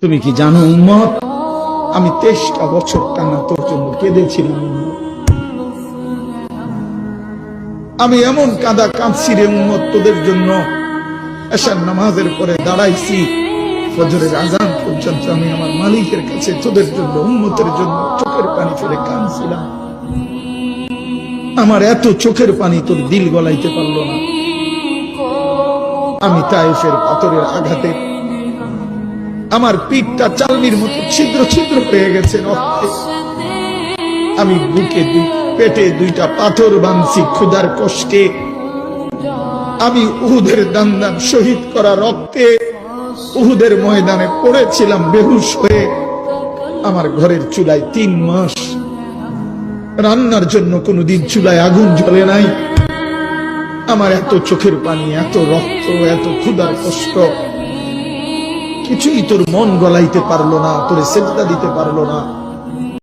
তুমি কি জানো উম্মত, আমি 23টা বছর টানা তোর জন্য কেঁদেছিলাম। আমি এমন কাঁদা কাঁদছি রে উম্মত তোদের জন্য, এশার নামাজের পরে দাঁড়াইছি ফজরের আজান পর্যন্ত আমি আমার মালিকের কাছে তোদের জন্য, উম্মতের জন্য চোখের পানি ফেলে কাঁদছিলাম। আমার এত চোখের পানি তোর দিল গলাইতে পারলো না। আমি তায়েফের পাথরের আঘাতে আমার পিঠটা চালনির মতো ছিদ্র ছিদ্র হয়ে গেছে রক্তে। আমি বুকে পেটে 2টা পাথর বাঁধছি ক্ষুধার কষ্টে। আমি উহুদের দান শহীদ করা রক্তে উহুদের ময়দানে পড়েছিলাম বেহুশ হয়ে। আমার ঘরের চুলায় 3 মাস রান্নার জন্য কোনোদিন চুলায় আগুন জ্বলে নাই। আমার এত চোখের পানি, এত রক্ত, এত ক্ষুধার কষ্ট, কিছুই তোর মন গলাইতে পারলো না, তোরে সেজদা দিতে পারলো না।